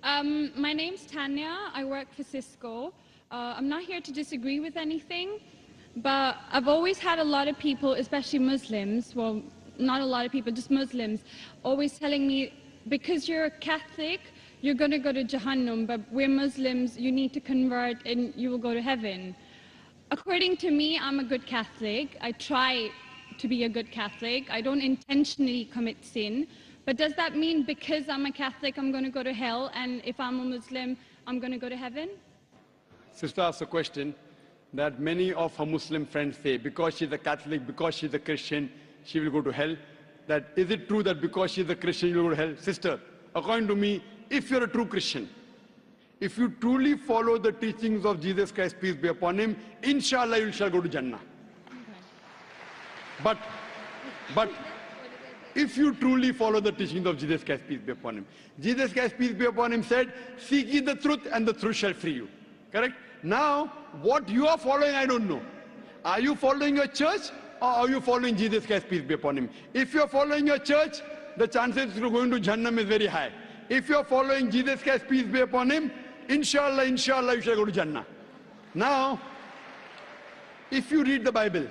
My name's Tanya. I work for Cisco. I'm not here to disagree with anything, but I've always had a lot of people, especially Muslims, well, not a lot of people, just Muslims, always telling me, because you're a Catholic, you're going to go to Jahannam, but we're Muslims, you need to convert and you will go to heaven. According to me, I'm a good Catholic. I try to be a good Catholic. I don't intentionally commit sin. But does that mean because I'm a Catholic, I'm going to go to hell, and if I'm a Muslim, I'm going to go to heaven? Sister asked a question that many of her Muslim friends say, because she's a Catholic, because she's a Christian, she will go to hell. That is it true that because she's a Christian, you will go to hell? Sister, according to me, if you're a true Christian, if you truly follow the teachings of Jesus Christ, peace be upon him, inshallah you shall go to Jannah. Okay. But if you truly follow the teachings of Jesus Christ, peace be upon him. Jesus Christ, peace be upon him, said, seek ye the truth and the truth shall free you. Correct? Now, what you are following, I don't know. Are you following your church or are you following Jesus Christ, peace be upon him? If you are following your church, the chances of going to Jannah is very high. If you are following Jesus Christ, peace be upon him, inshallah, you shall go to Jannah. Now, if you read the Bible,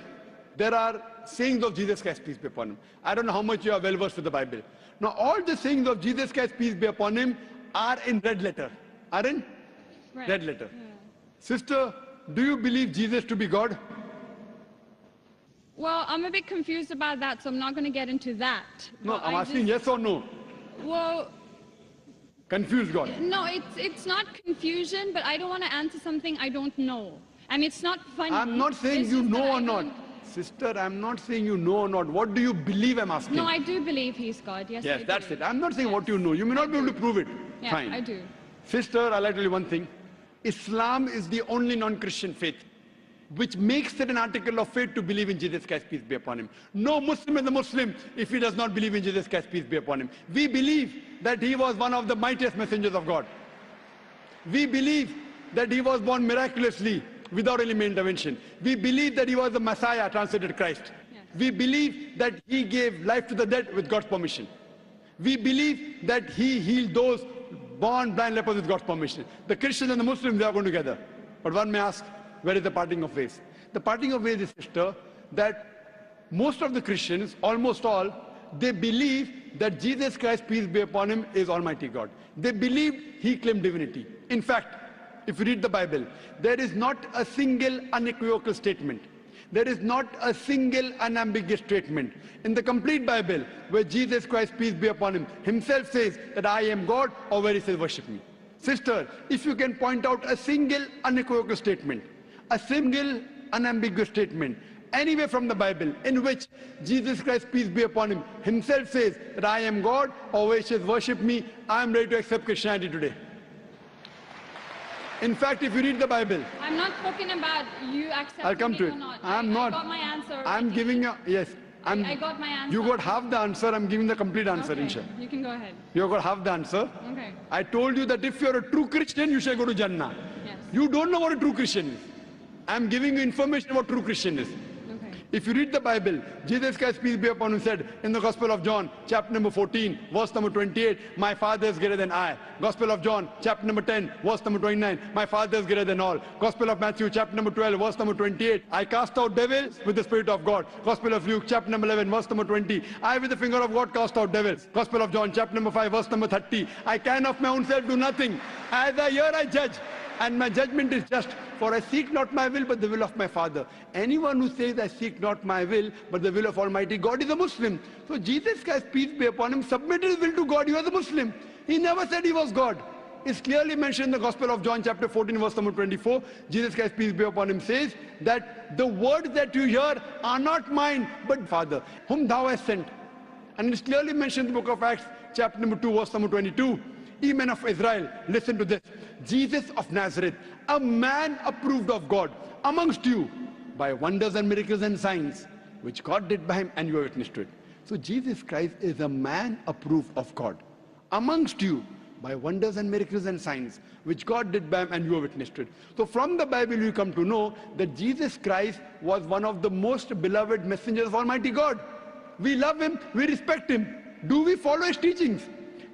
there are sayings of Jesus Christ, peace be upon him. I don't know how much you are well versed with the Bible. Now, all the sayings of Jesus Christ, peace be upon him, are in red letter. Are in red letter. Yeah. Sister, do you believe Jesus to be God? Well, I'm a bit confused about that, so I'm not going to get into that. No, I'm asking yes or no. Well, confused God. No, it's not confusion, but I don't want to answer something I don't know. And it's not funny. I'm not saying you know or not. Sister, I'm not saying you know or not. What do you believe, I'm asking? No, I do believe he's God. Yes, yes, that's it. I'm not saying what you know. You may not be able to prove it. Yeah, fine. I do. Sister, I'll tell you one thing. Islam is the only non-Christian faith which makes it an article of faith to believe in Jesus Christ, peace be upon him. No Muslim is a Muslim if he does not believe in Jesus Christ, peace be upon him. We believe that he was one of the mightiest messengers of God. We believe that he was born miraculously without any intervention. We believe that he was the Messiah, translated Christ. Yes. We believe that he gave life to the dead with God's permission. We believe that he healed those born blind lepers with God's permission. The Christians and the Muslims, they are going together. But one may ask, where is the parting of ways? The parting of ways is, sister, that most of the Christians, almost all, they believe that Jesus Christ, peace be upon him, is Almighty God. They believe he claimed divinity. In fact, if you read the Bible, there is not a single unequivocal statement. There is not a single unambiguous statement in the complete Bible where Jesus Christ, peace be upon him, himself says that I am God, or where he says worship me. Sister, if you can point out a single unequivocal statement, a single unambiguous statement, anywhere from the Bible in which Jesus Christ, peace be upon him, himself says that I am God, or where he says worship me, I am ready to accept Christianity today. In fact, if you read the Bible... I'm not talking about you accepting I'll come to it. Or not. I'm not. I got my answer. I'm giving you... Yes. I got my answer. You got half the answer. I'm giving the complete answer, okay. inshallah. You can go ahead. You got half the answer. Okay. I told you that if you're a true Christian, you shall go to Jannah. Yes. You don't know what a true Christian is. I'm giving you information about true Christian is. If you read the Bible, Jesus Christ, peace be upon him, said in the Gospel of John, chapter number 14, verse number 28, my Father is greater than I. Gospel of John, chapter number 10, verse number 29, my Father is greater than all. Gospel of Matthew, chapter number 12, verse number 28, I cast out devils with the Spirit of God. Gospel of Luke, chapter number 11, verse number 20, I with the finger of God cast out devils. Gospel of John, chapter number 5, verse number 30, I can of my own self do nothing. As I hear, I judge, and my judgment is just. For I seek not my will, but the will of my Father. Anyone who says, I seek not my will, but the will of Almighty God is a Muslim. So Jesus Christ, peace be upon him, submitted his will to God. He was a Muslim. He never said he was God. It's clearly mentioned in the Gospel of John, chapter 14, verse number 24. Jesus Christ, peace be upon him, says that the words that you hear are not mine, but Father, whom thou hast sent. And it's clearly mentioned in the book of Acts, chapter number 2, verse number 22. Ye men of Israel, listen to this. Jesus of Nazareth, a man approved of God amongst you by wonders and miracles and signs, which God did by him, and you are witness to it. So Jesus Christ is a man approved of God amongst you by wonders and miracles and signs, which God did by him, and you are witness to it. So from the Bible you come to know that Jesus Christ was one of the most beloved messengers of Almighty God. We love him, we respect him. Do we follow his teachings?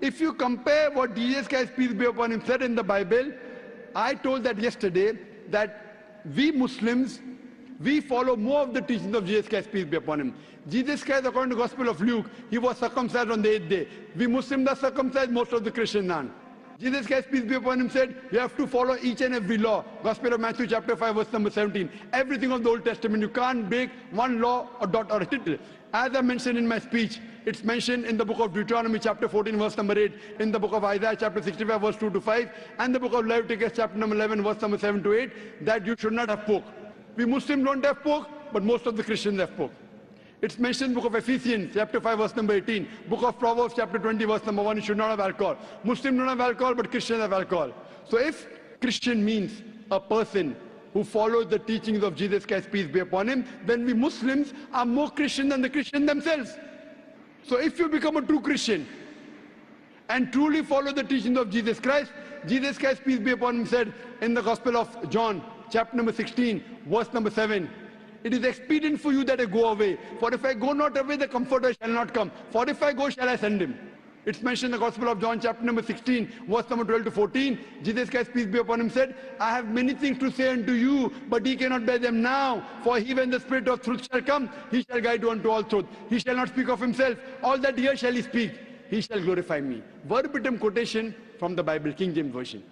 If you compare what Jesus Christ, peace be upon him, said in the Bible, I told that yesterday, that we Muslims, we follow more of the teachings of Jesus Christ, peace be upon him. Jesus Christ, according to the Gospel of Luke, he was circumcised on the 8th day. We Muslims are circumcised, most of the Christians aren't. Jesus Christ, peace be upon him, said, you have to follow each and every law. Gospel of Matthew chapter 5, verse number 17. Everything of the Old Testament. You can't break one law or dot or a tittle. As I mentioned in my speech, it's mentioned in the book of Deuteronomy chapter 14, verse number 8, in the book of Isaiah chapter 65, verse 2 to 5, and the book of Leviticus chapter number 11, verse number 7 to 8, that you should not have pork. We Muslims don't have pork, but most of the Christians have pork. It's mentioned in the book of Ephesians, chapter 5, verse number 18. Book of Proverbs, chapter 20, verse number 1, you should not have alcohol. Muslims don't have alcohol, but Christians have alcohol. So if Christian means a person who follows the teachings of Jesus Christ, peace be upon him, then we Muslims are more Christian than the Christians themselves. So if you become a true Christian and truly follow the teachings of Jesus Christ, peace be upon him, said in the Gospel of John, chapter number 16, verse number 7, it is expedient for you that I go away. For if I go not away, the Comforter shall not come. For if I go, shall I send him. It's mentioned in the Gospel of John, chapter number 16, verse number 12 to 14. Jesus Christ, peace be upon him, said, I have many things to say unto you, but ye cannot bear them now. For he, when the Spirit of truth shall come, he shall guide you unto all truth. He shall not speak of himself. All that here shall he speak. He shall glorify me. Verbatim quotation from the Bible, King James Version.